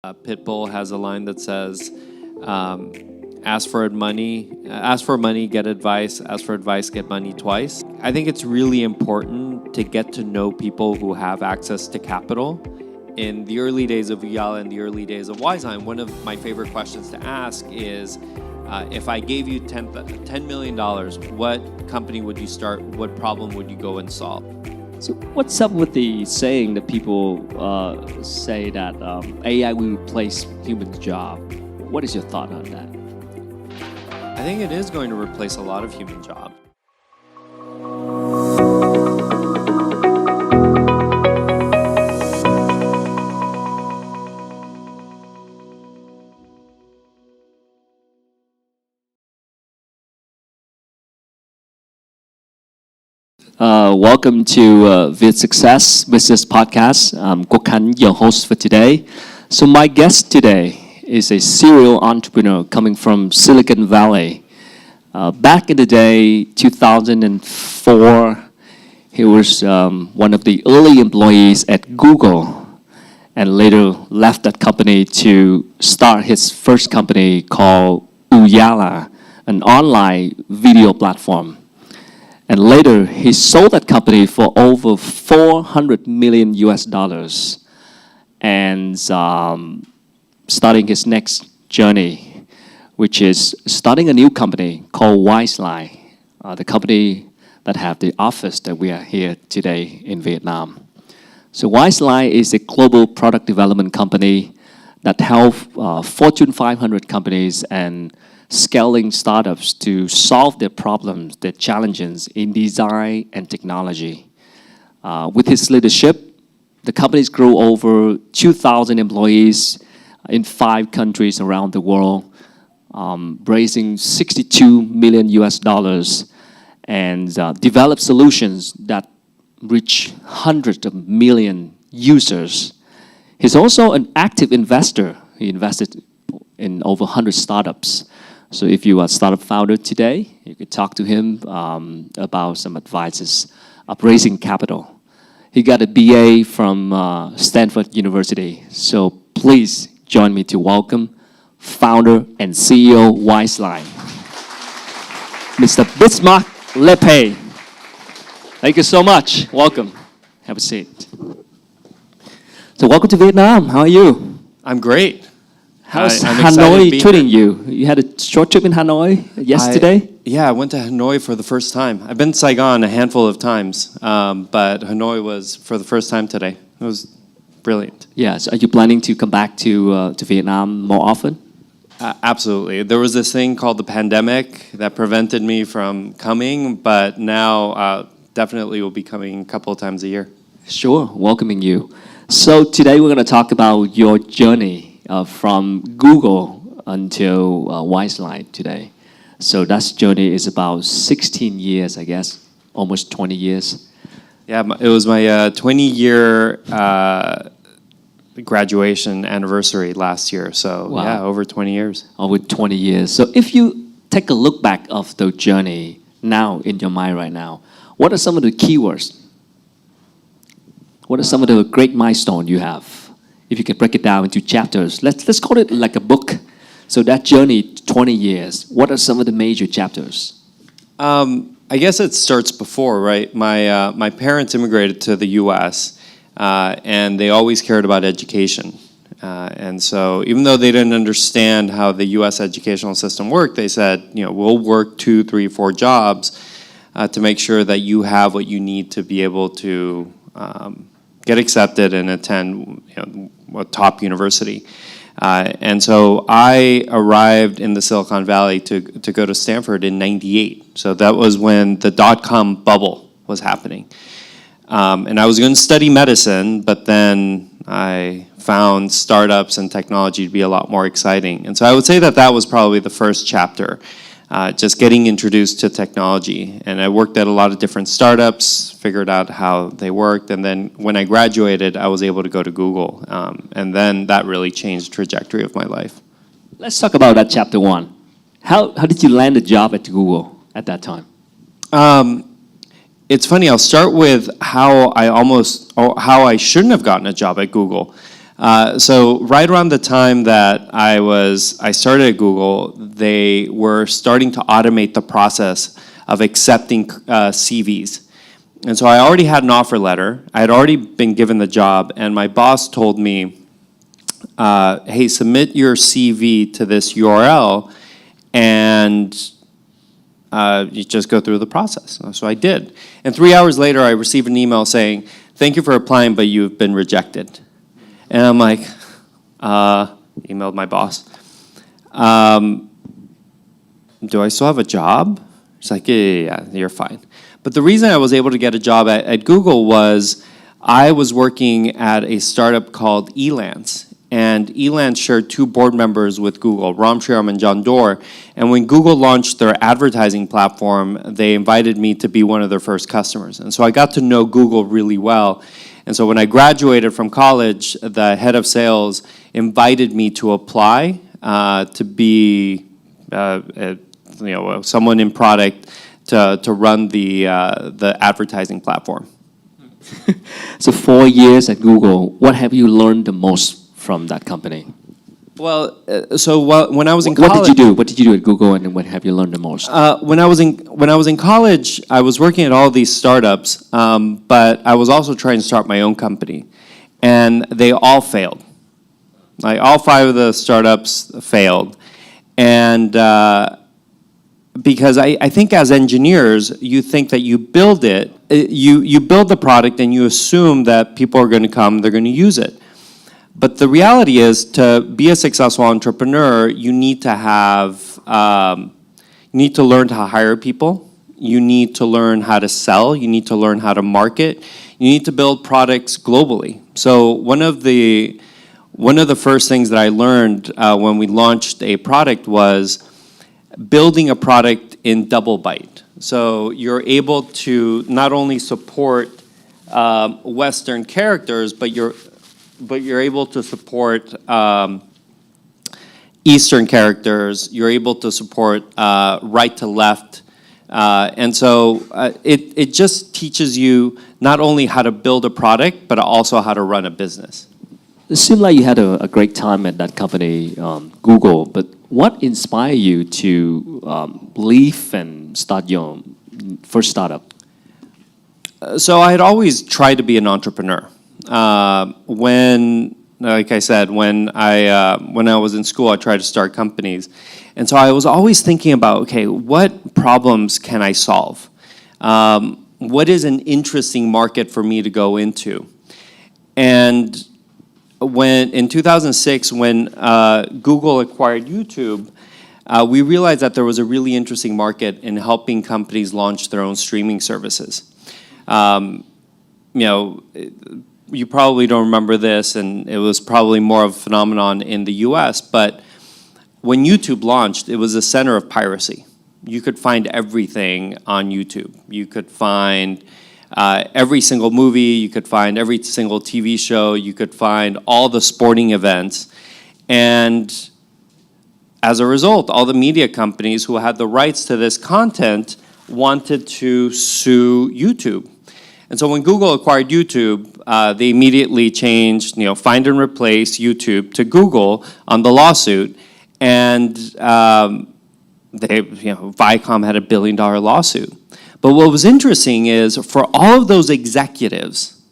Pitbull has a line that says, "Ask for money, get advice. Ask for advice, get money twice." I think it's really important to get to know people who have access to capital. In the early days of Uyala and the early days of Wiseline, one of my favorite questions to ask is, if I gave you $10 million, what company would you start? What problem would you go and solve? So what's up with the saying that people say that AI will replace human job? What is your thought on that? I think it is going to replace a lot of human jobs. Welcome to VietSuccess Business Podcast. I'm Quoc Khanh, your host for today. So my guest today is a serial entrepreneur coming from Silicon Valley. Back in the day, 2004, he was one of the early employees at Google and later left that company to start his first company called Uyala, an online video platform. And later, he sold that company for over 400 million US dollars and starting his next journey, which is starting a new company called Wiseline, the company that have the office that we are here today in Vietnam. So Wiseline is a global product development company that help Fortune 500 companies and scaling startups to solve their problems, their challenges in design and technology. With his leadership, the companies grew over 2,000 employees in 5 countries around the world, raising 62 million US dollars and developed solutions that reach hundreds of million users. He's also an active investor. He invested in over 100 startups. So if you are a startup founder today, you could talk to him about some advices of raising capital. He got a BA from Stanford University. So please join me to welcome founder and CEO Wizeline, Mr. Bismarck Lepe. Thank you so much. Welcome. Have a seat. So welcome to Vietnam. How are you? I'm great. How's I'm excited to Hanoi be treating here. you? You had a short trip in Hanoi yesterday? I went to Hanoi for the first time. I've been to Saigon a handful of times, but Hanoi was for the first time today. It was brilliant. Yes. Are you planning to come back to Vietnam more often? Absolutely. There was this thing called the pandemic that prevented me from coming, but now definitely will be coming a couple of times a year. Sure. Welcoming you. So today we're going to talk about your journey from Google until Wizeline today. So that journey is about 16 years, I guess, almost 20 years. Yeah, it was my 20-year graduation anniversary last year. So Wow. Yeah, over 20 years. Over 20 years. So if you take a look back of the journey now in your mind right now, what are some of the keywords? What are some of the great milestones you have? If you can break it down into chapters, let's call it like a book. So that journey, 20 years, what are some of the major chapters? I guess it starts before, right? My parents immigrated to the U.S. And they always cared about education. And so even though they didn't understand how the U.S. educational system worked, they said, we'll work 2, 3, 4 jobs to make sure that you have what you need to be able to get accepted and attend a top university. And so I arrived in the Silicon Valley to go to Stanford in '98. So that was when the dot-com bubble was happening. And I was going to study medicine, but then I found startups and technology to be a lot more exciting. And so I would say that that was probably the first chapter, just getting introduced to technology. And I worked at a lot of different startups, figured out how they worked. And then when I graduated, I was able to go to Google. And then that really changed the trajectory of my life. Let's talk about that chapter 1. How did you land a job at Google at that time? It's funny, I'll start with how I shouldn't have gotten a job at Google. So right around the time that I started at Google, they were starting to automate the process of accepting CVs. And so I already had an offer letter. I had already been given the job, and my boss told me, hey, submit your CV to this URL, and you just go through the process. So I did. And 3 hours later, I received an email saying, thank you for applying, but you've been rejected. And I'm like, emailed my boss. Do I still have a job? She's like, yeah, you're fine. But the reason I was able to get a job at Google was I was working at a startup called Elance. And Elance shared 2 board members with Google, Ram Shriram and John Doerr. And when Google launched their advertising platform, they invited me to be one of their first customers. And so I got to know Google really well. And so when I graduated from college, the head of sales invited me to apply to be someone in product to run the advertising platform. So 4 years at Google, what have you learned the most from that company? Well, when I was in college, what did you do? What did you do at Google, and what have you learned the most? When I was in college, I was working at all these startups, but I was also trying to start my own company, and they all failed. Like all 5 of the startups failed, and because I think as engineers, you think that you build it, you build the product, and you assume that people are going to come, they're going to use it. But the reality is, to be a successful entrepreneur, you need to learn how to hire people. You need to learn how to sell. You need to learn how to market. You need to build products globally. So one of the first things that I learned when we launched a product was building a product in double byte. So you're able to not only support Western characters, but you're able to support Eastern characters. You're able to support right to left. And so it just teaches you not only how to build a product, but also how to run a business. It seemed like you had a great time at that company, Google, but what inspired you to leave and start your first startup? So I had always tried to be an entrepreneur. Like I said, when I was in school, I tried to start companies. And so I was always thinking about, okay, what problems can I solve? What is an interesting market for me to go into? And in 2006, when Google acquired YouTube, we realized that there was a really interesting market in helping companies launch their own streaming services. You probably don't remember this, and it was probably more of a phenomenon in the US, but when YouTube launched, it was the center of piracy. You could find everything on YouTube. You could find every single movie, you could find every single TV show, you could find all the sporting events. And as a result, all the media companies who had the rights to this content wanted to sue YouTube. And so when Google acquired YouTube, they immediately changed, find and replace YouTube to Google on the lawsuit. And Viacom had $1 billion lawsuit. But what was interesting is, for all of those executives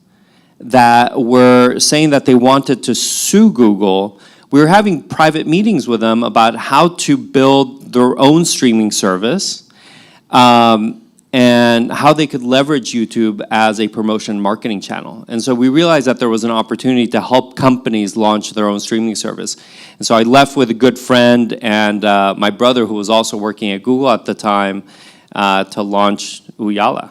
that were saying that they wanted to sue Google, we were having private meetings with them about how to build their own streaming service, and how they could leverage YouTube as a promotion marketing channel. And so we realized that there was an opportunity to help companies launch their own streaming service. And so I left with a good friend and my brother, who was also working at Google at the time, to launch Uyala.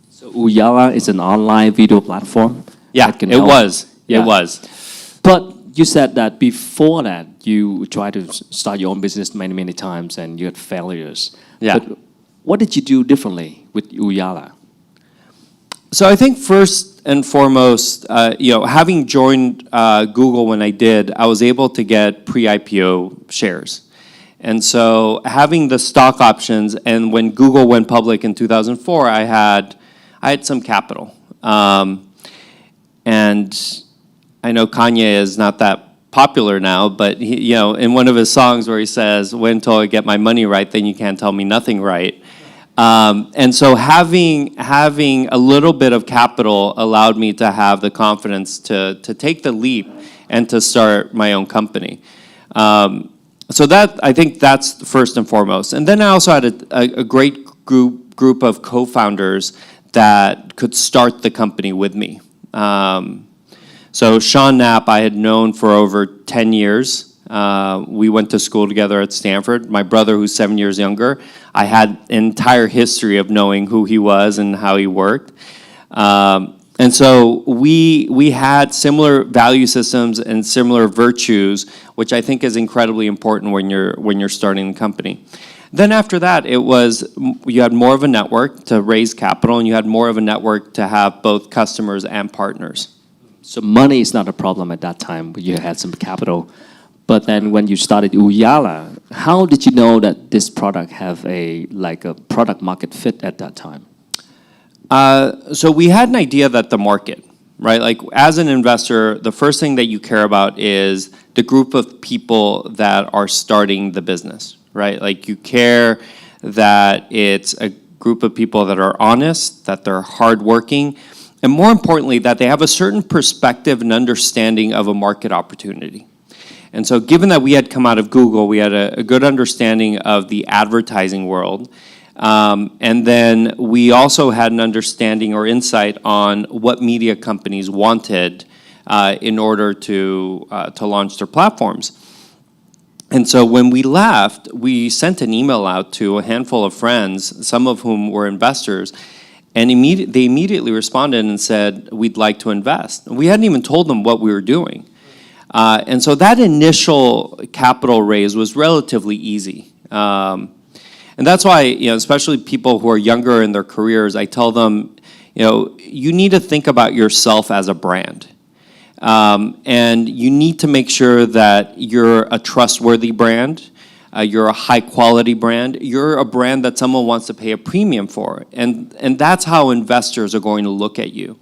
So Uyala is an online video platform? Yeah, it was. Yeah. It was. But you said that before that, you tried to start your own business many, many times and you had failures. Yeah. But what did you do differently with Uyala? So I think first and foremost, having joined Google when I did, I was able to get pre-IPO shares. And so having the stock options, and when Google went public in 2004, I had some capital. And I know Kanye is not that popular now, but he, in one of his songs where he says, "Wait until I get my money right, then you can't tell me nothing right." And so having a little bit of capital allowed me to have the confidence to take the leap and to start my own company. So that, I think that's first and foremost. And then I also had a great group of co-founders that could start the company with me. So Sean Knapp, I had known for over 10 years. We went to school together at Stanford. My brother, who's 7 years younger, I had an entire history of knowing who he was and how he worked. And so we had similar value systems and similar virtues, which I think is incredibly important when you're starting a company. Then after that, it was you had more of a network to raise capital, and you had more of a network to have both customers and partners. So money is not a problem at that time. You had some capital. But then when you started Uyala, how did you know that this product have a product market fit at that time? So we had an idea that the market, right? Like as an investor, the first thing that you care about is the group of people that are starting the business, right? Like you care that it's a group of people that are honest, that they're hardworking, and more importantly, that they have a certain perspective and understanding of a market opportunity. And so given that we had come out of Google, we had a good understanding of the advertising world. And then we also had an understanding or insight on what media companies wanted in order to launch their platforms. And so when we left, we sent an email out to a handful of friends, some of whom were investors, and they immediately responded and said, "We'd like to invest." We hadn't even told them what we were doing. And so that initial capital raise was relatively easy. And that's why, especially people who are younger in their careers, I tell them, you need to think about yourself as a brand. And you need to make sure that you're a trustworthy brand, you're a high-quality brand, you're a brand that someone wants to pay a premium for. And that's how investors are going to look at you.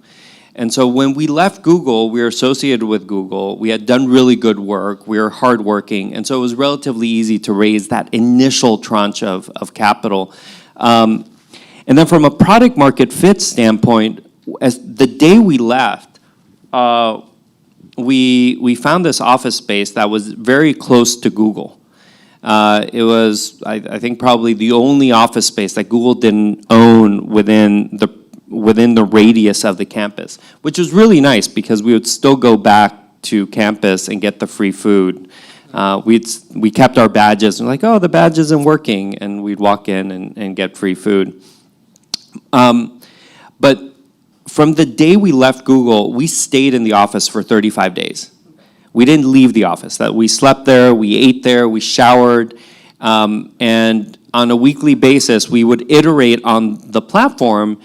And so when we left Google, we were associated with Google. We had done really good work. We were hardworking. And so it was relatively easy to raise that initial tranche of capital. And then from a product market fit standpoint, as the day we left, we found this office space that was very close to Google. It was, I think, probably the only office space that Google didn't own within the radius of the campus, which was really nice because we would still go back to campus and get the free food. We kept our badges and like, oh, the badge isn't working, and we'd walk in and get free food. But from the day we left Google, we stayed in the office for 35 days. We didn't leave the office. That we slept there, we ate there, we showered, and on a weekly basis, we would iterate on the platform,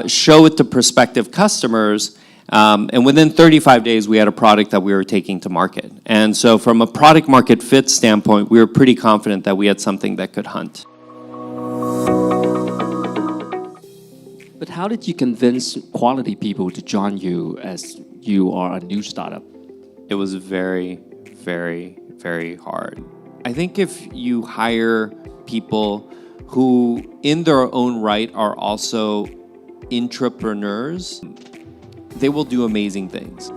show it to prospective customers, and within 35 days, we had a product that we were taking to market. And so from a product market fit standpoint, we were pretty confident that we had something that could hunt. But how did you convince quality people to join you as you are a new startup? It was very, very, very hard. I think if you hire people who in their own right are also entrepreneurs, they will do amazing things.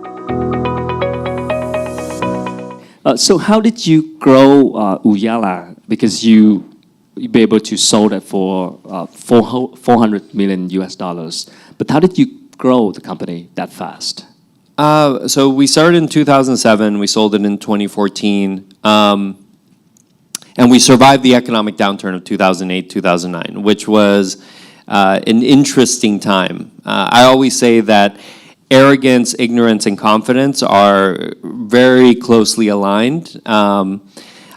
So how did you grow Uyala? Because you be able to sold it for $400 million US. But how did you grow the company that fast? So we started in 2007. We sold it in 2014. And we survived the economic downturn of 2008, 2009, which was an interesting time. I always say that arrogance, ignorance, and confidence are very closely aligned.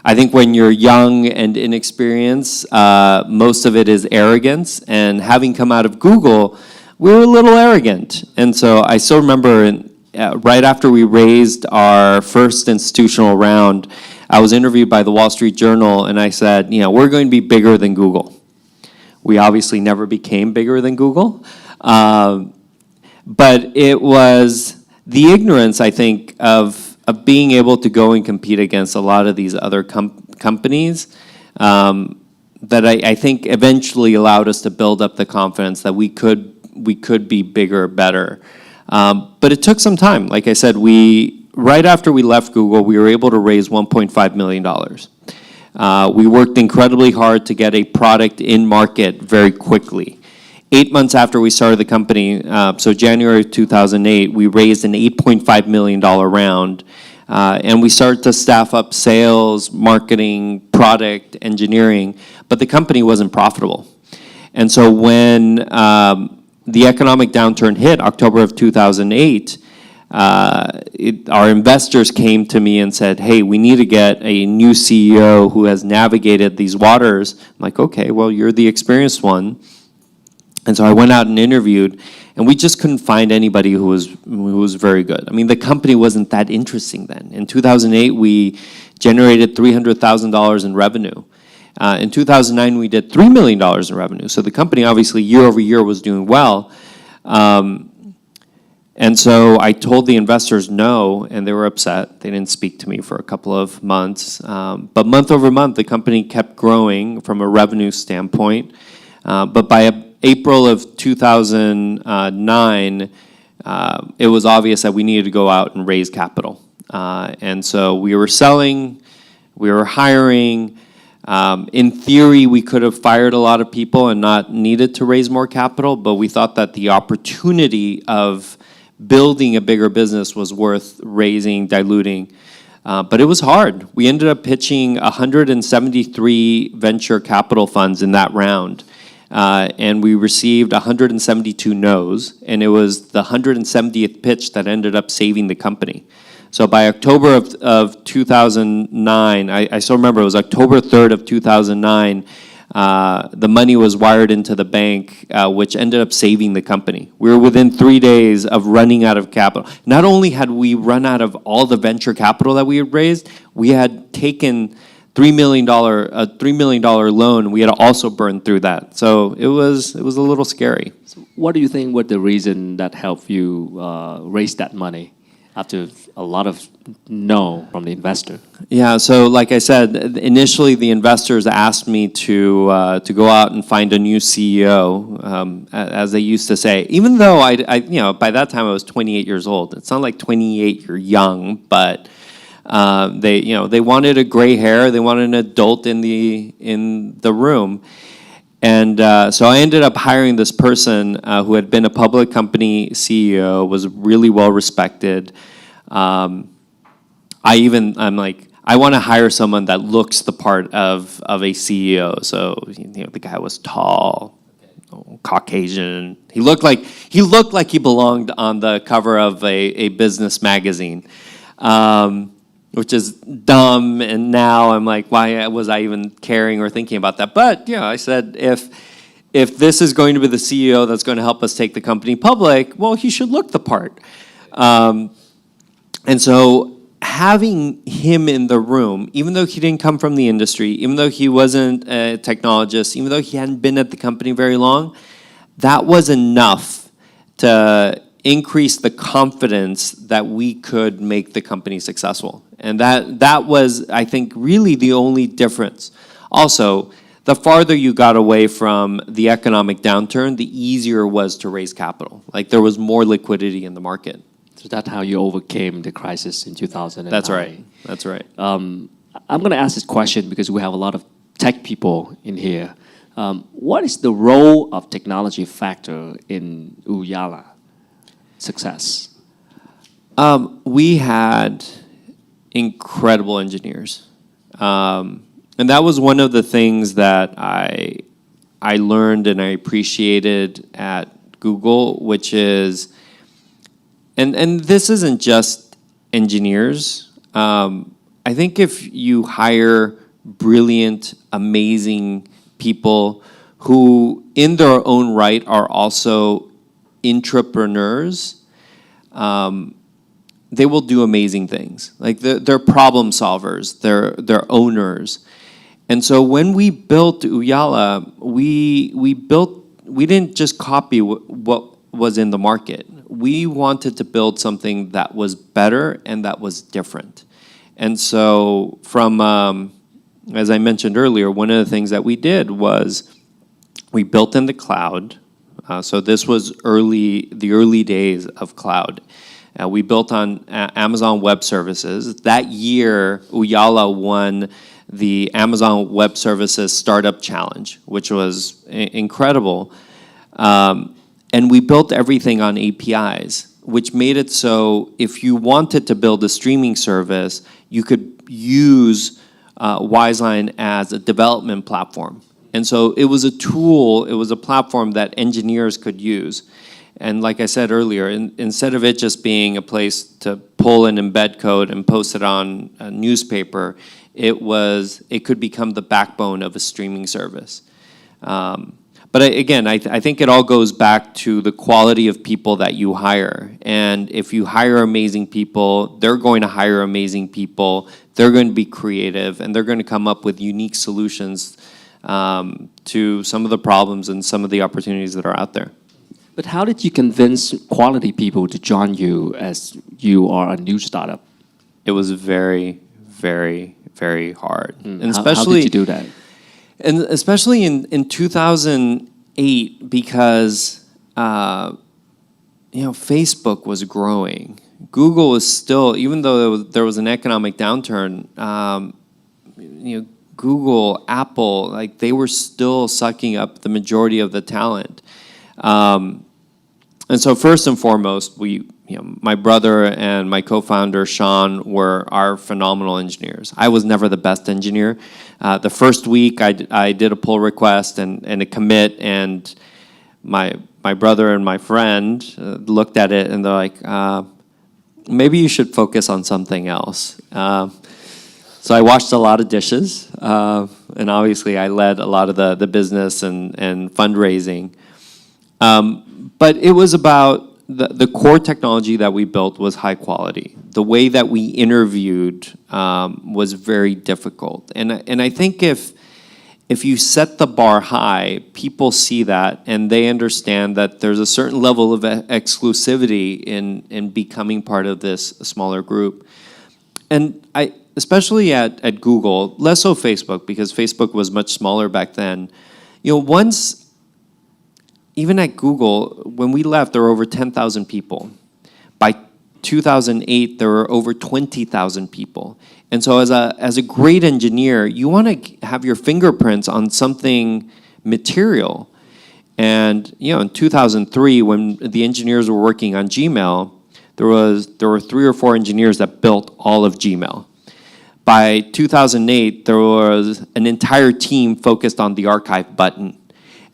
I think when you're young and inexperienced, most of it is arrogance. And having come out of Google, we were a little arrogant. And so I still remember right after we raised our first institutional round, I was interviewed by the Wall Street Journal, and I said, we're going to be bigger than Google. We obviously never became bigger than Google. But it was the ignorance, I think, of being able to go and compete against a lot of these other companies that I think eventually allowed us to build up the confidence that we could be bigger, better. But it took some time. Like I said, right after we left Google, we were able to raise $1.5 million. We worked incredibly hard to get a product in market very quickly. 8 months after we started the company, so January of 2008, we raised an $8.5 million round. And we started to staff up sales, marketing, product, engineering, but the company wasn't profitable. And so when the economic downturn hit, October of 2008, our investors came to me and said, hey, we need to get a new CEO who has navigated these waters. I'm like, okay, well, you're the experienced one. And so I went out and interviewed, and we just couldn't find anybody who was very good. I mean, the company wasn't that interesting then. In 2008, we generated $300,000 in revenue. In 2009, we did $3 million in revenue. So the company, obviously, year over year was doing well. And so I told the investors no, and they were upset. They didn't speak to me for a couple of months. But month over month, the company kept growing from a revenue standpoint. But by April of 2009, it was obvious that we needed to go out and raise capital. And so we were selling, we were hiring. In theory, we could have fired a lot of people and not needed to raise more capital, but we thought that the opportunity of building a bigger business was worth raising, diluting. But it was hard. We ended up pitching 173 venture capital funds in that round. And we received 172 no's, and it was the 170th pitch that ended up saving the company. So by October of 2009, I still remember it was October 3rd of 2009, the money was wired into the bank, which ended up saving the company. We were within 3 days of running out of capital. Not only had we run out of all the venture capital that we had raised, we had taken $3 million loan. We had also burned through that. So it was a little scary. So what do you think was the reason that helped you raise that money after a lot of no from the investor? Yeah, so like I said, initially the investors asked me to go out and find a new CEO, as they used to say. Even though I by that time I was 28 years old. It's not like 28 you're young, but they wanted a gray hair. They wanted an adult in the room. And so I ended up hiring this person who had been a public company CEO, was really well respected. I'm like, I want to hire someone that looks the part of a CEO. So the guy was tall, Caucasian. He looked like he belonged on the cover of a business magazine. Which is dumb, and now I'm like, why was I even caring or thinking about that? But I said, if this is going to be the CEO that's going to help us take the company public, well, he should look the part. And so having him in the room, even though he didn't come from the industry, even though he wasn't a technologist, even though he hadn't been at the company very long, that was enough to increase the confidence that we could make the company successful. And that was, I think, really the only difference. Also, the farther you got away from the economic downturn, the easier it was to raise capital. Like there was more liquidity in the market. So that's how you overcame the crisis in 2009. That's right. That's right. I'm going to ask this question because we have a lot of tech people in here. What is the role of technology factor in Uyala success? We had incredible engineers. And that was one of the things that I learned and I appreciated at Google, which is, and this isn't just engineers. I think if you hire brilliant, amazing people who in their own right are also entrepreneurs, they will do amazing things. Like they're problem solvers, they're owners. And so when we built Uyala, we didn't just copy what was in the market. we wanted to build something that was better and that was different. And so from, as I mentioned earlier, one of the things that we did was we built in the cloud. So this was the early days of cloud. We built on Amazon Web Services. That year, Uyala won the Amazon Web Services Startup Challenge, which was incredible. And we built everything on APIs, which made it so if you wanted to build a streaming service, you could use Wiseline as a development platform. And so it was a tool, it was a platform that engineers could use. And like I said earlier, instead of it just being a place to pull and embed code and post it on a newspaper, it could become the backbone of a streaming service. But again, I think it all goes back to the quality of people that you hire. And if you hire amazing people, they're going to hire amazing people, they're going to be creative, and they're going to come up with unique solutions to some of the problems and some of the opportunities that are out there. But how did you convince quality people to join you as you are a new startup? It was very, very, very hard. And especially, how did you do that? And especially in 2008, because Facebook was growing. Google was still, even though there was an economic downturn, Google, Apple, like they were still sucking up the majority of the talent. And so first and foremost, my brother and my co-founder, Sean, were our phenomenal engineers. I was never the best engineer. The first week, I did a pull request and a commit, and my brother and my friend looked at it, and they're like, maybe you should focus on something else. So I washed a lot of dishes, and obviously I led a lot of the business and fundraising. But it was about the core technology that we built was high quality. The way that we interviewed was very difficult. And I think if you set the bar high, people see that and they understand that there's a certain level of exclusivity in becoming part of this smaller group. And especially at Google, less so Facebook, because Facebook was much smaller back then. Even at Google, when we left, there were over 10,000 people. By 2008, there were over 20,000 people. And so as a great engineer, you want to have your fingerprints on something material. And in 2003, when the engineers were working on Gmail, there were 3 or 4 engineers that built all of Gmail. By 2008, there was an entire team focused on the archive button.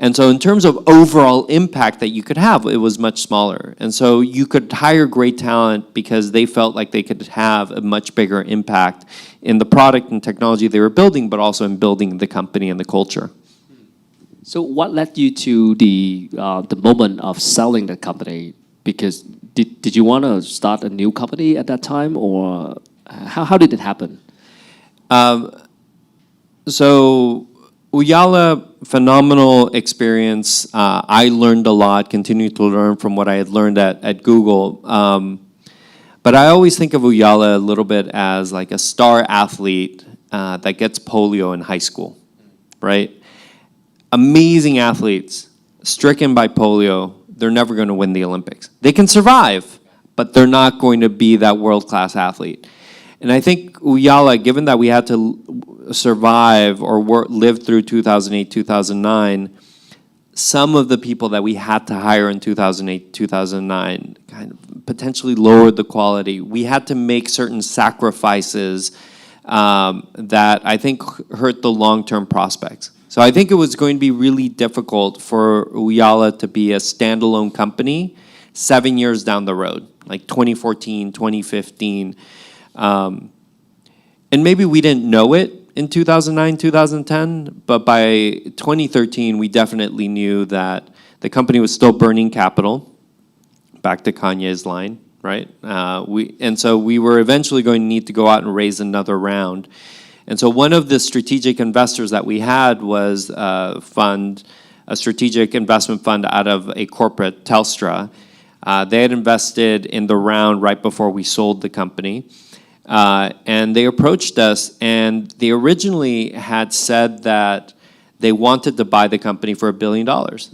And so in terms of overall impact that you could have, it was much smaller. And so you could hire great talent because they felt like they could have a much bigger impact in the product and technology they were building, but also in building the company and the culture. So what led you to the moment of selling the company? Because did you want to start a new company at that time, or how did it happen? So Uyala, phenomenal experience. I learned a lot, continued to learn from what I had learned at Google. But I always think of Uyala a little bit as like a star athlete that gets polio in high school, right? Amazing athletes, stricken by polio, they're never going to win the Olympics. They can survive, but they're not going to be that world-class athlete. And I think Uyala, given that we had to survive or live through 2008, 2009, some of the people that we had to hire in 2008, 2009 kind of potentially lowered the quality. We had to make certain sacrifices that I think hurt the long-term prospects. So I think it was going to be really difficult for Uyala to be a standalone company 7 years down the road, like 2014, 2015. And maybe we didn't know it in 2009, 2010, but by 2013, we definitely knew that the company was still burning capital, back to Kanye's line, right? And so we were eventually going to need to go out and raise another round. And so one of the strategic investors that we had was a strategic investment fund out of a corporate, Telstra. They had invested in the round right before we sold the company. And they approached us, and they originally had said that they wanted to buy the company for $1 billion.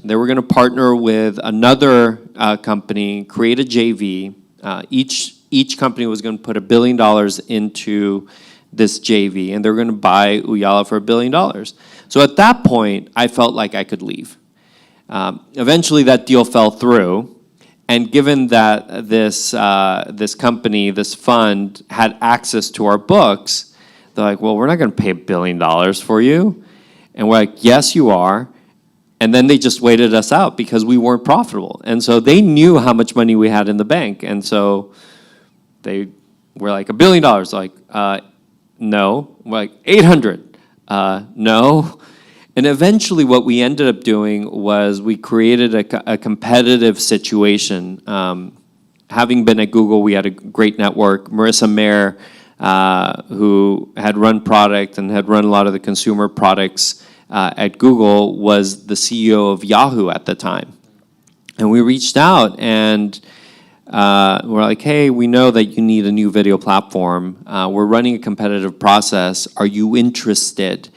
They were going to partner with another company, create a JV. Each company was going to put $1 billion into this JV, and they were going to buy Uyala for $1 billion. So at that point, I felt like I could leave. Eventually, that deal fell through. And given that this company, this fund, had access to our books, they're like, well, we're not going to pay $1 billion for you. And we're like, yes, you are. And then they just waited us out because we weren't profitable. And so they knew how much money we had in the bank. And so they were like, $1 billion. Like, no. We're like, 800. No. And eventually what we ended up doing was we created a competitive situation. Having been at Google, we had a great network. Marissa Mayer, who had run product and had run a lot of the consumer products at Google, was the CEO of Yahoo at the time. And we reached out and we're like, hey, we know that you need a new video platform. We're running a competitive process. Are you interested?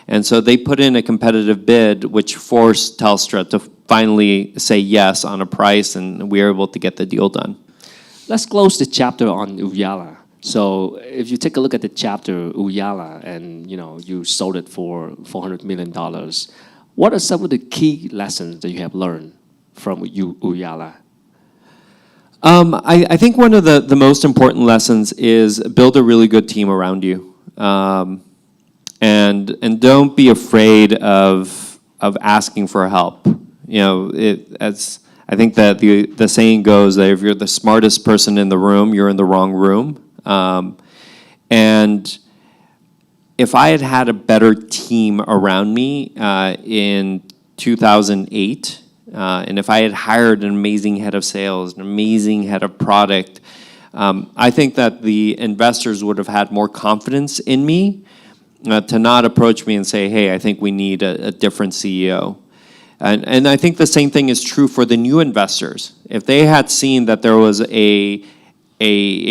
And so they put in a competitive bid, which forced Telstra to finally say yes on a price, and we were able to get the deal done. Let's close the chapter on Uyala. So if you take a look at the chapter Uyala, and you sold it for $400 million, what are some of the key lessons that you have learned from Uyala? I think one of the most important lessons is build a really good team around you. And don't be afraid of asking for help. As I think that the saying goes that if you're the smartest person in the room, you're in the wrong room. And if I had had a better team around me in 2008, and if I had hired an amazing head of sales, an amazing head of product, I think that the investors would have had more confidence in me to not approach me and say, hey, I think we need a different CEO. And I think the same thing is true for the new investors. If they had seen that there was a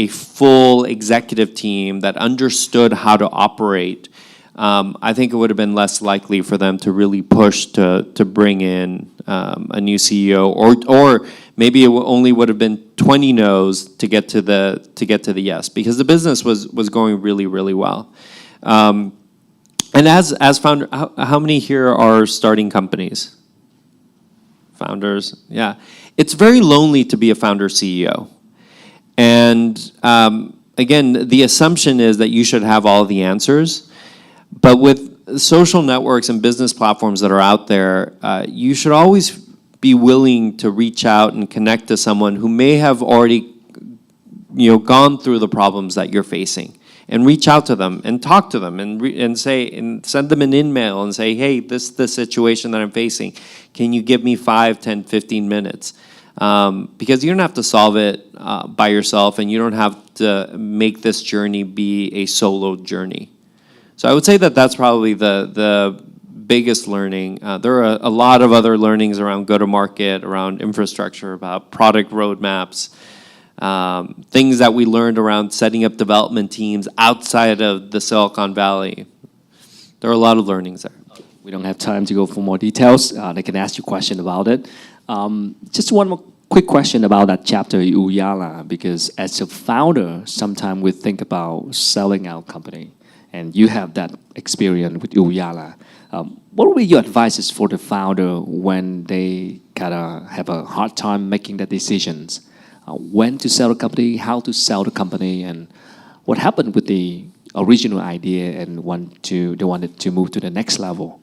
full executive team that understood how to operate, I think it would have been less likely for them to really push to bring in a new CEO, or maybe it only would have been 20 no's to get to the yes, because the business was going really, really well. And as founder, how many here are starting companies? Founders, yeah. It's very lonely to be a founder CEO. And again, the assumption is that you should have all the answers. But with social networks and business platforms that are out there, you should always be willing to reach out and connect to someone who may have already gone through the problems that you're facing. And reach out to them and talk to them and send them an email and say, hey, this is the situation that I'm facing. Can you give me 5, 10, 15 minutes? Because you don't have to solve it by yourself, and you don't have to make this journey be a solo journey. So I would say that that's probably the biggest learning. There are a lot of other learnings around go-to-market, around infrastructure, about product roadmaps, things that we learned around setting up development teams outside of the Silicon Valley. There are a lot of learnings there. We don't have time to go for more details. They can ask you a question about it. Just one more quick question about that chapter, Uyala, because as a founder, sometimes we think about selling our company, and you have that experience with Uyala. What would be your advice for the founder when they kind of have a hard time making the decisions? When to sell the company, how to sell the company, and what happened with the original idea and they wanted to move to the next level?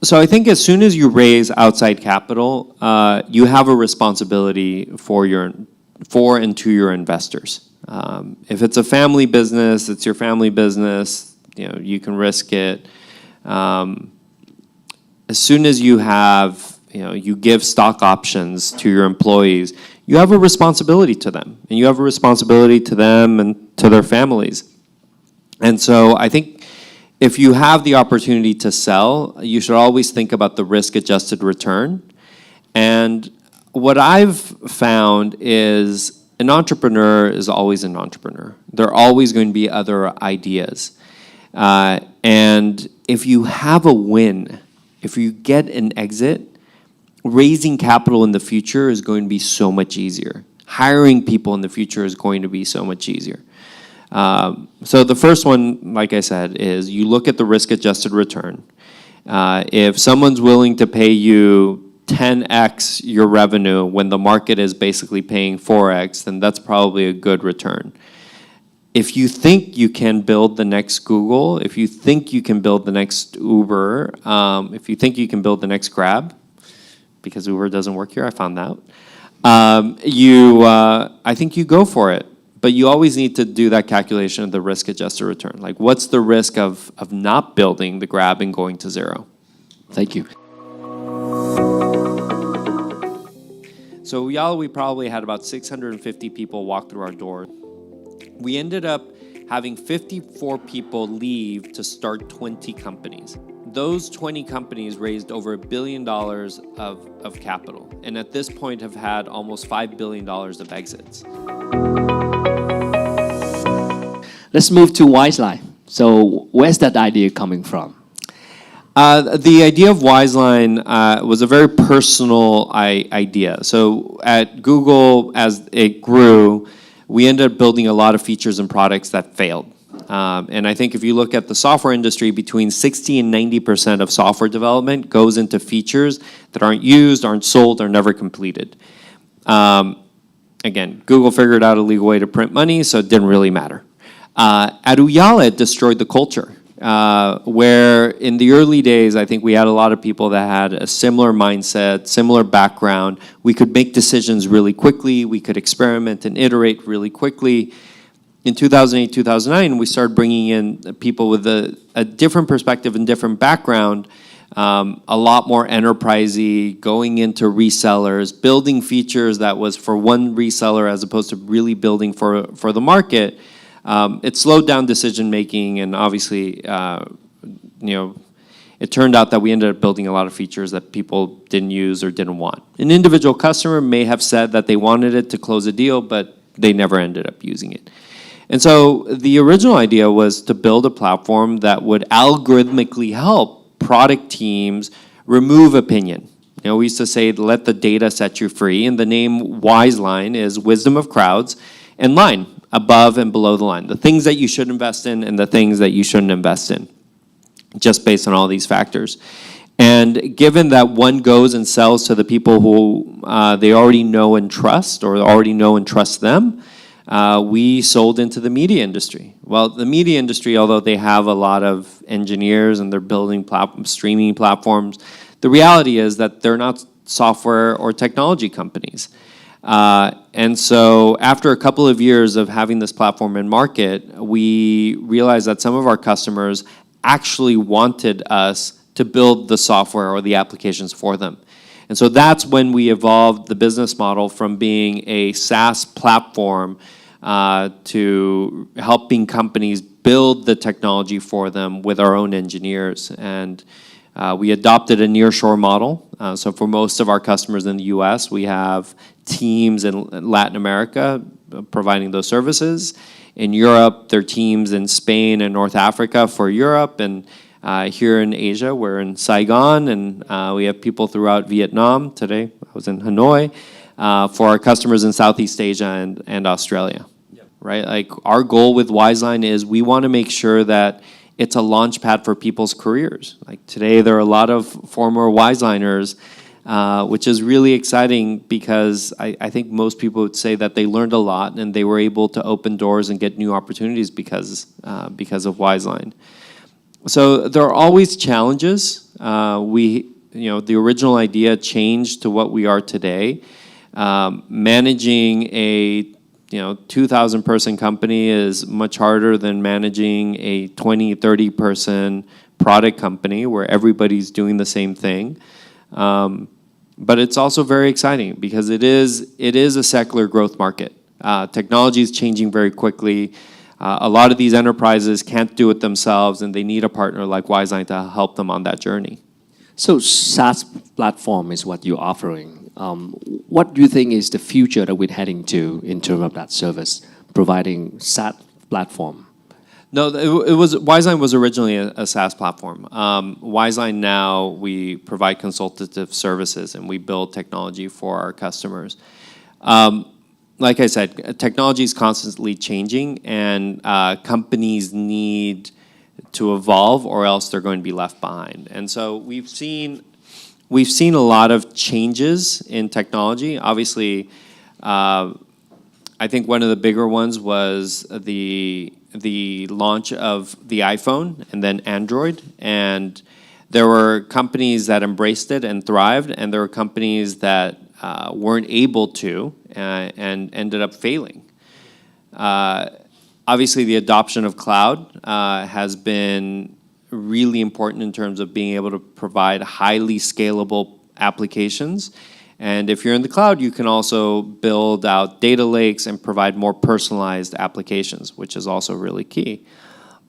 So I think as soon as you raise outside capital, you have a responsibility for and to your investors. If it's a family business, it's your family business. You can risk it. As soon as you have you give stock options to your employees, you have a responsibility to them, and you have a responsibility to them and to their families. And so I think if you have the opportunity to sell, you should always think about the risk-adjusted return. And what I've found is an entrepreneur is always an entrepreneur. There are always going to be other ideas. And if you have a win, if you get an exit, raising capital in the future is going to be so much easier. Hiring people in the future is going to be so much easier. So the first one, like I said, is you look at the risk-adjusted return. If someone's willing to pay you 10x your revenue when the market is basically paying 4x, then that's probably a good return. If you think you can build the next Google, if you think you can build the next Uber, if you think you can build the next Grab, because Uber doesn't work here, I found out, I think you go for it. But you always need to do that calculation of the risk-adjusted return. Like, what's the risk of not building the Grab and going to zero? Thank you. So Uyala, we probably had about 650 people walk through our door. We ended up having 54 people leave to start 20 companies. Those 20 companies raised over $1 billion of capital, and at this point have had almost $5 billion of exits. Let's move to Wiseline. So where's that idea coming from? The idea of Wiseline was a very personal idea. So at Google, as it grew, we ended up building a lot of features and products that failed. And I think if you look at the software industry, between 60 and 90% of software development goes into features that aren't used, aren't sold, or never completed. Again, Google figured out a legal way to print money, so it didn't really matter. At Uyala, it destroyed the culture, where in the early days, I think we had a lot of people that had a similar mindset, similar background. We could make decisions really quickly. We could experiment and iterate really quickly. In 2008, 2009, we started bringing in people with a different perspective and different background, a lot more enterprisey, going into resellers, building features that was for one reseller as opposed to really building for the market. It slowed down decision making, and obviously, it turned out that we ended up building a lot of features that people didn't use or didn't want. An individual customer may have said that they wanted it to close a deal, but they never ended up using it. And so the original idea was to build a platform that would algorithmically help product teams remove opinion. We used to say, let the data set you free, and the name Wizeline is wisdom of crowds and line, above and below the line, the things that you should invest in and the things that you shouldn't invest in, just based on all these factors. And given that one goes and sells to the people who they already know and trust, or already know and trust them, we sold into the media industry. Well, the media industry, although they have a lot of engineers and they're building streaming platforms, the reality is that they're not software or technology companies. And so after a couple of years of having this platform in market, we realized that some of our customers actually wanted us to build the software or the applications for them. And so that's when we evolved the business model from being a SaaS platform to helping companies build the technology for them with our own engineers. And we adopted a nearshore model. So for most of our customers in the US, we have teams in Latin America providing those services. In Europe, there are teams in Spain and North Africa for Europe. And here in Asia, we're in Saigon, and we have people throughout Vietnam. Today, I was in Hanoi for our customers in Southeast Asia and Australia. Yep. Right? Like, our goal with Wizeline is we want to make sure that it's a launch pad for people's careers. Like today, there are a lot of former Wizeliners, which is really exciting because I think most people would say that they learned a lot and they were able to open doors and get new opportunities because of Wizeline. So there are always challenges. The original idea changed to what we are today. Managing a 2,000 person company is much harder than managing a 20, 30 person product company where everybody's doing the same thing. But it's also very exciting because it is a secular growth market. Technology is changing very quickly. A lot of these enterprises can't do it themselves, and they need a partner like Wiseline to help them on that journey. So SaaS platform is what you're offering. What do you think is the future that we're heading to in terms of that service, providing SaaS platform? No, it was Wiseline was originally a SaaS platform. Wiseline now we provide consultative services and we build technology for our customers. Like I said, technology is constantly changing, and companies need to evolve, or else they're going to be left behind. And so we've seen a lot of changes in technology. Obviously, I think one of the bigger ones was the launch of the iPhone and then Android, and there were companies that embraced it and thrived, and there were companies that weren't able to and ended up failing. Obviously, the adoption of cloud has been really important in terms of being able to provide highly scalable applications. And if you're in the cloud, you can also build out data lakes and provide more personalized applications, which is also really key.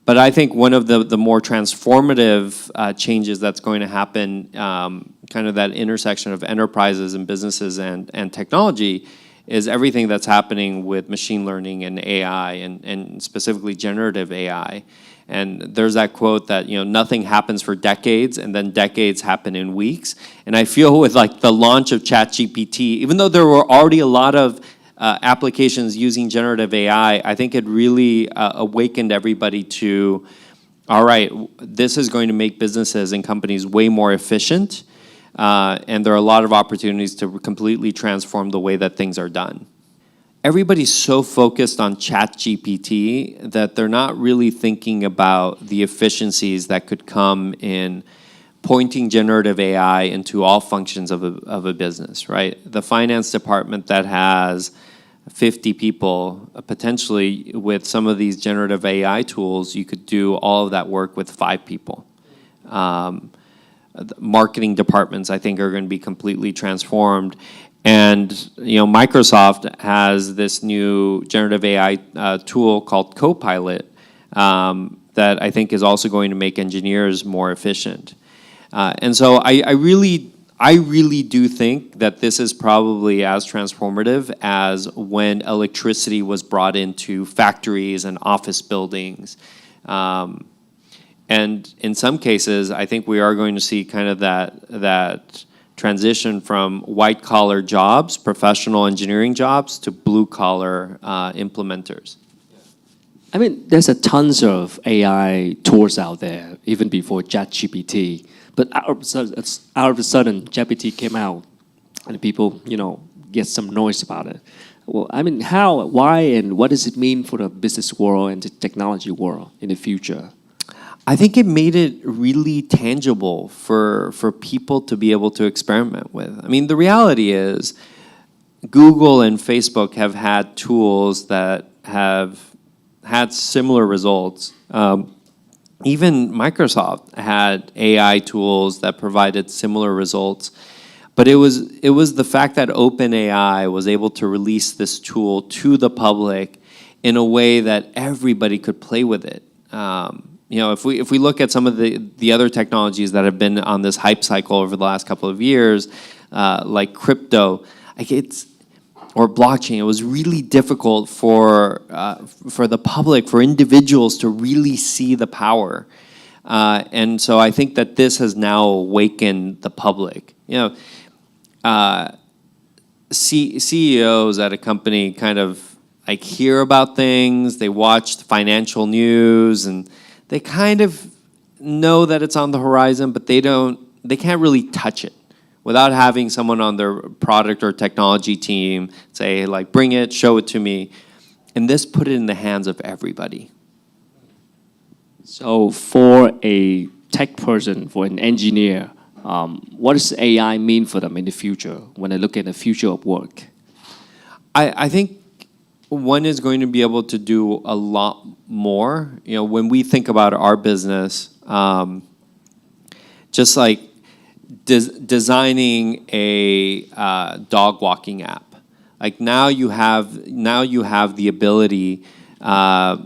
But I think one of the more transformative changes that's going to happen, kind of that intersection of enterprises and businesses and technology, is everything that's happening with machine learning and AI, and specifically generative AI. And there's that quote that, nothing happens for decades, and then decades happen in weeks. And I feel with like the launch of ChatGPT, even though there were already a lot of applications using generative AI, I think it really awakened everybody to, all right, this is going to make businesses and companies way more efficient, and there are a lot of opportunities to completely transform the way that things are done. Everybody's so focused on ChatGPT that they're not really thinking about the efficiencies that could come in pointing generative AI into all functions of a business, right? The finance department that has 50 people, potentially with some of these generative AI tools, you could do all of that work with 5 people. Marketing departments, I think, are going to be completely transformed. And Microsoft has this new generative AI tool called Copilot that I think is also going to make engineers more efficient. And so I really do think that this is probably as transformative as when electricity was brought into factories and office buildings. And in some cases, I think we are going to see kind of that transition from white-collar jobs, professional engineering jobs, to blue-collar implementers. I mean, there's a tons of AI tools out there, even before ChatGPT. But out of a sudden, GPT came out, and people, get some noise about it. Well, I mean, how, why, and what does it mean for the business world and the technology world in the future? I think it made it really tangible for people to be able to experiment with. I mean, the reality is Google and Facebook have had tools that have had similar results. Even Microsoft had AI tools that provided similar results. But it was the fact that OpenAI was able to release this tool to the public in a way that everybody could play with it. If we look at some of the other technologies that have been on this hype cycle over the last couple of years, like crypto, or blockchain, it was really difficult for the public, for individuals to really see the power. And so I think that this has now awakened the public. CEOs at a company kind of hear about things, they watch the financial news, and they kind of know that it's on the horizon, but they can't really touch it without having someone on their product or technology team say, bring it, show it to me. And this put it in the hands of everybody. So for a tech person, for an engineer, what does AI mean for them in the future when they look at the future of work? I think one is going to be able to do a lot more. When we think about our business, just like designing a dog walking app. Now you have the ability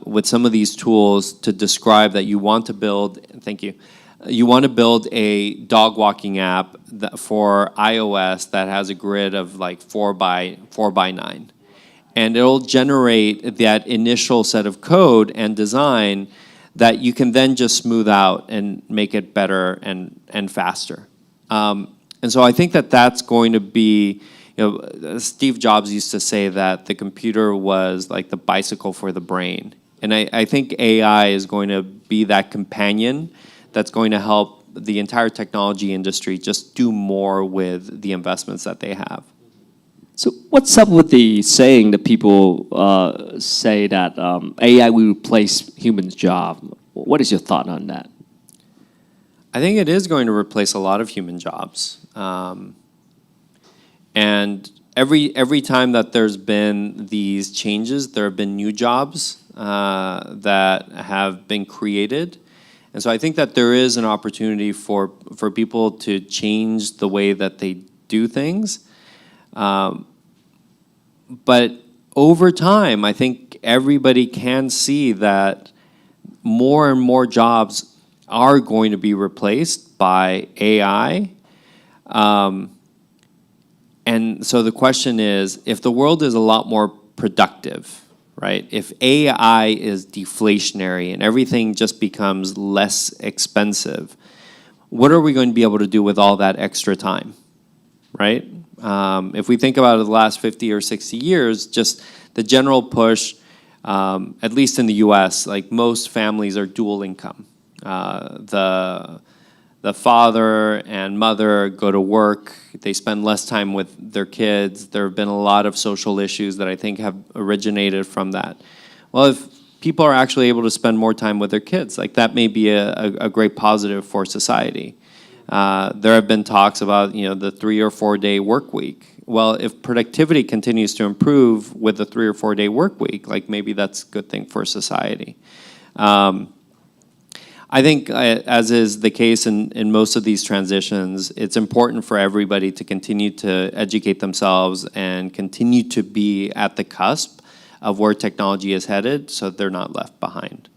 with some of these tools to describe that you want to build. Thank you. you want to build a dog walking app for iOS that has a grid of like 4 by 9. And it'll generate that initial set of code and design that you can then just smooth out and make it better and faster. And so I think that that's going to be, Steve Jobs used to say that the computer was like the bicycle for the brain. And I think AI is going to be that companion that's going to help the entire technology industry just do more with the investments that they have. So what's up with the saying that people say that AI will replace humans' job? What is your thought on that? I think it is going to replace a lot of human jobs. And every time that there's been these changes, there have been new jobs that have been created. And so I think that there is an opportunity for people to change the way that they do things. But over time, I think everybody can see that more and more jobs are going to be replaced by AI. And so the question is, if the world is a lot more productive, right? If AI is deflationary and everything just becomes less expensive, what are we going to be able to do with all that extra time, right? If we think about it, the last 50 or 60 years, just the general push, at least in the US, like most families are dual income. The father and mother go to work, they spend less time with their kids. There have been a lot of social issues that I think have originated from that. Well, if people are actually able to spend more time with their kids, like that may be a great positive for society. There have been talks about, the 3 or 4 day work week. Well, if productivity continues to improve with the 3 or 4 day work week, like maybe that's a good thing for society. I think, as is the case in most of these transitions, it's important for everybody to continue to educate themselves and continue to be at the cusp of where technology is headed so they're not left behind.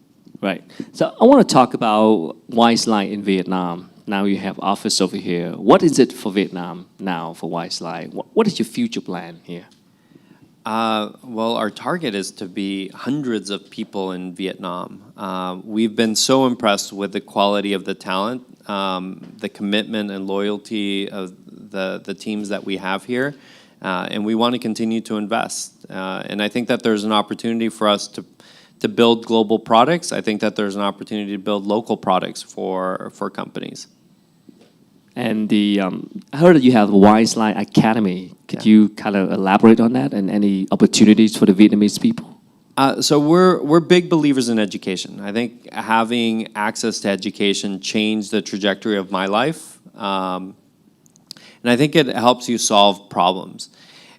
Right. So I want to talk about Wiseline in Vietnam. Now you have office over here. What is it for Vietnam now for Wiseline? What is your future plan here? Well, our target is to be hundreds of people in Vietnam. We've been so impressed with the quality of the talent, the commitment and loyalty of the teams that we have here, and we want to continue to invest. And I think that there's an opportunity for us to build global products. I think that there's an opportunity to build local products for companies. And I heard that you have Wiseline Academy. Could you kind of elaborate on that and any opportunities for the Vietnamese people? So we're big believers in education. I think having access to education changed the trajectory of my life. And I think it helps you solve problems.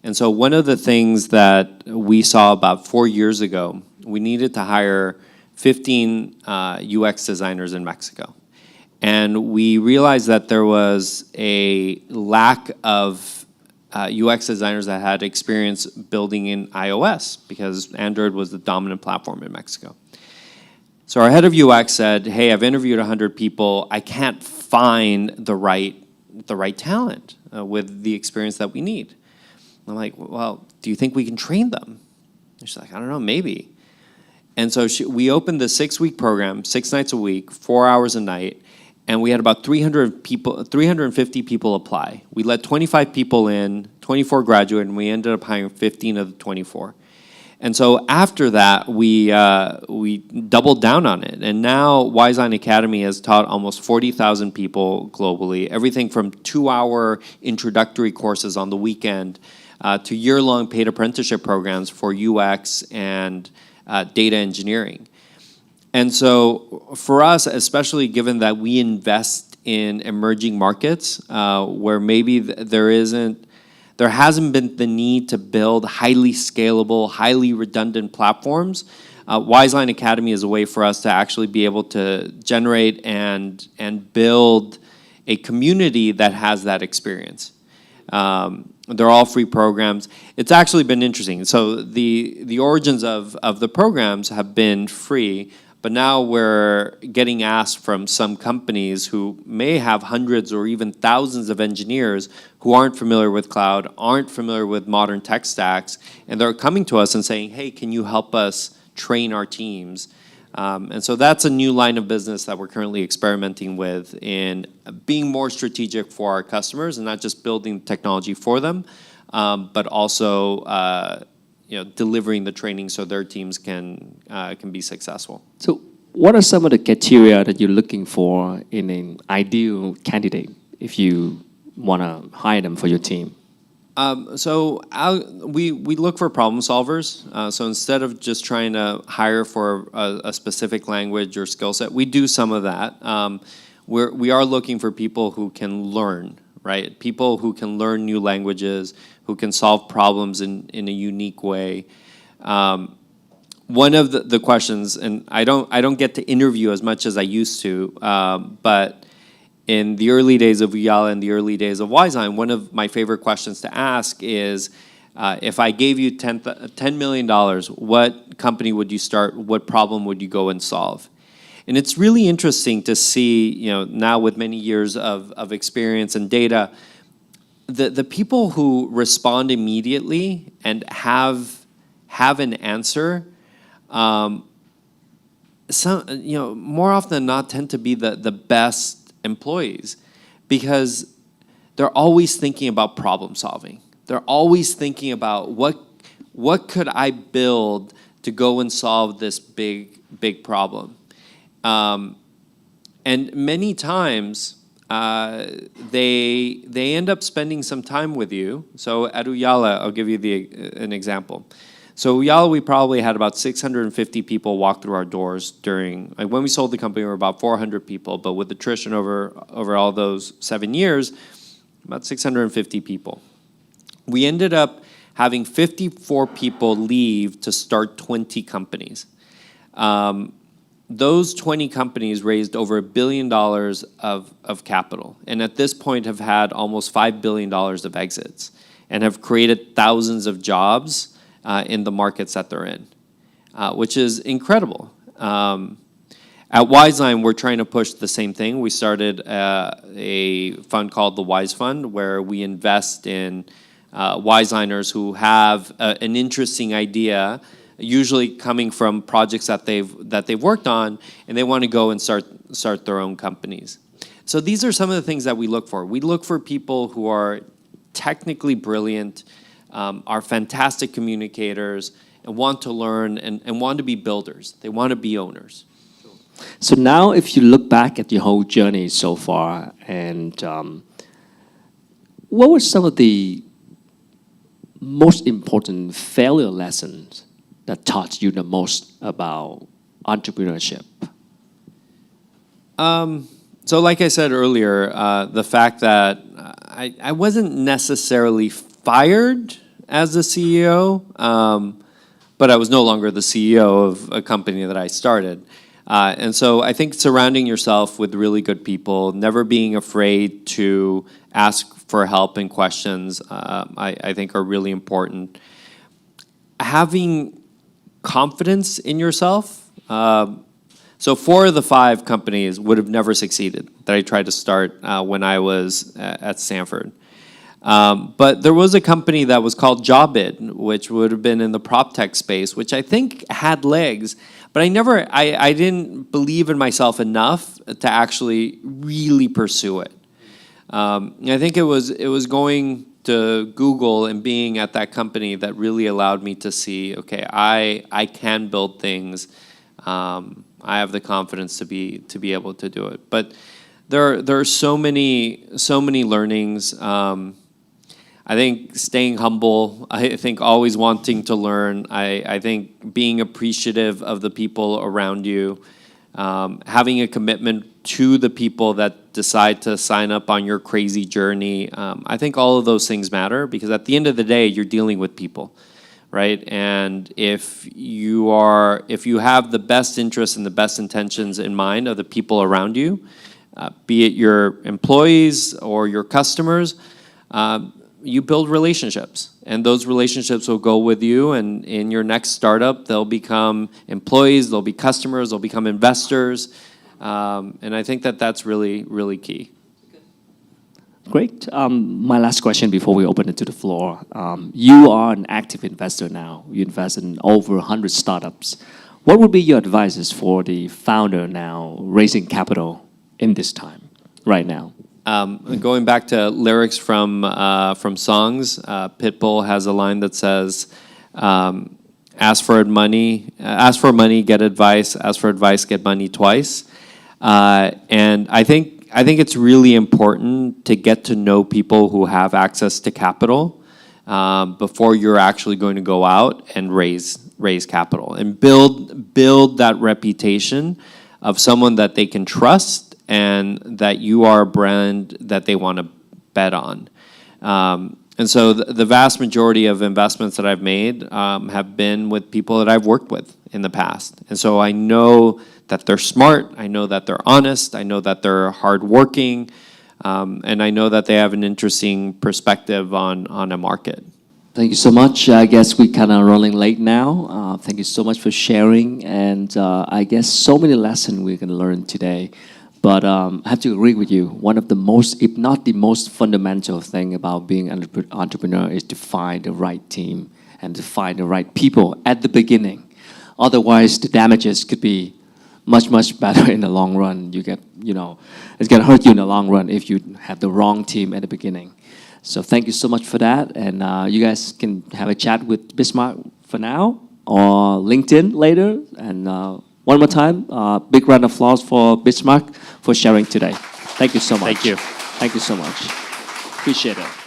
And so one of the things that we saw about 4 years ago, we needed to hire 15 UX designers in Mexico. And we realized that there was a lack of UX designers that had experience building in iOS because Android was the dominant platform in Mexico. So our head of UX said, hey, I've interviewed 100 people. I can't find the right talent with the experience that we need. I'm like, well, do you think we can train them? And she's like, I don't know, maybe. And so we opened the 6-week program, 6 nights a week, 4 hours a night. And we had about 350 people apply. We let 25 people in, 24 graduated, and we ended up hiring 15 of the 24. And so after that, we doubled down on it. And now Wiseline Academy has taught almost 40,000 people globally, everything from 2-hour introductory courses on the weekend to year-long paid apprenticeship programs for UX and data engineering. And so for us, especially given that we invest in emerging markets where maybe there hasn't been the need to build highly scalable, highly redundant platforms, Wiseline Academy is a way for us to actually be able to generate and build a community that has that experience. They're all free programs. It's actually been interesting. So the origins of the programs have been free, But now we're getting asked from some companies who may have hundreds or even thousands of engineers who aren't familiar with cloud, aren't familiar with modern tech stacks, and they're coming to us and saying, hey, can you help us train our teams? And so that's a new line of business that we're currently experimenting with in being more strategic for our customers and not just building technology for them, but also delivering the training so their teams can be successful. So what are some of the criteria that you're looking for in an ideal candidate if you want to hire them for your team? We look for problem solvers. So instead of just trying to hire for a specific language or skill set, we do some of that. We are looking for people who can learn, right? People who can learn new languages, who can solve problems in a unique way. One of the questions, and I don't get to interview as much as I used to, but in the early days of Uyala and the early days of Wiseline, one of my favorite questions to ask is, if I gave you $10 million, what company would you start? What problem would you go and solve? And it's really interesting to see, now with many years of experience and data, the people who respond immediately and have an answer, more often than not tend to be the best employees, because they're always thinking about problem solving. They're always thinking about what could I build to go and solve this big problem. And many times they end up spending some time with you. So at Uyala, I'll give you an example. So Uyala, we probably had about 650 people walk through our doors during, when we sold the company, we were about 400 people, but with attrition over all those 7 years, about 650 people. We ended up having 54 people leave to start 20 companies. Those 20 companies raised over $1 billion of capital, and at this point have had almost $5 billion of exits, and have created thousands of jobs in the markets that they're in, which is incredible. At Wiseline, we're trying to push the same thing. We started a fund called the Wise Fund, where we invest in Wiseliners who have an interesting idea, usually coming from projects that they've worked on, and they want to go and start their own companies. So these are some of the things that we look for. We look for people who are technically brilliant, are fantastic communicators, and want to learn and want to be builders. They want to be owners. So now if you look back at your whole journey so far, and what were some of the most important failure lessons that taught you the most about entrepreneurship? So like I said earlier, the fact that I wasn't necessarily fired as the CEO, but I was no longer the CEO of a company that I started. And so I think surrounding yourself with really good people, never being afraid to ask for help and questions, I think are really important. Having confidence in yourself. So 4 of the 5 companies would have never succeeded that I tried to start when I was at Stanford. But there was a company that was called Jobid, which would have been in the prop tech space, which I think had legs, but I didn't believe in myself enough to actually really pursue it. I think it was going to Google and being at that company that really allowed me to see, okay, I can build things. I have the confidence to be able to do it. But there are so many learnings. I think staying humble, I think always wanting to learn, I think being appreciative of the people around you, having a commitment to the people that decide to sign up on your crazy journey. I think all of those things matter, because at the end of the day, you're dealing with people, right? And if you have the best interests and the best intentions in mind of the people around you, be it your employees or your customers, you build relationships, and those relationships will go with you, and in your next startup, they'll become employees, they'll be customers, they'll become investors, and I think that that's really, really key. Great. My last question before we open it to the floor. You are an active investor now. You invest in over 100 startups. What would be your advices for the founder now raising capital in this time, right now? Going back to lyrics from songs, Pitbull has a line that says, ask for money, get advice, ask for advice, get money twice. And I think it's really important to get to know people who have access to capital before you're actually going to go out and raise capital, and build that reputation of someone that they can trust, and that you are a brand that they want to bet on. And so the vast majority of investments that I've made have been with people that I've worked with in the past. And so I know that they're smart, I know that they're honest, I know that they're hardworking, and I know that they have an interesting perspective on a market. Thank you so much. I guess we're kind of running late now. Thank you so much for sharing, and I guess so many lessons we can learn today. But I have to agree with you. One of the most, if not the most fundamental thing about being an entrepreneur is to find the right team and to find the right people at the beginning. Otherwise, the damages could be much, much better in the long run. You get, it's going to hurt you in the long run if you have the wrong team at the beginning. So thank you so much for that. And you guys can have a chat with Bismarck for now, or LinkedIn later. And one more time, big round of applause for Bismarck for sharing today. Thank you so much. Thank you. Thank you so much. Appreciate it.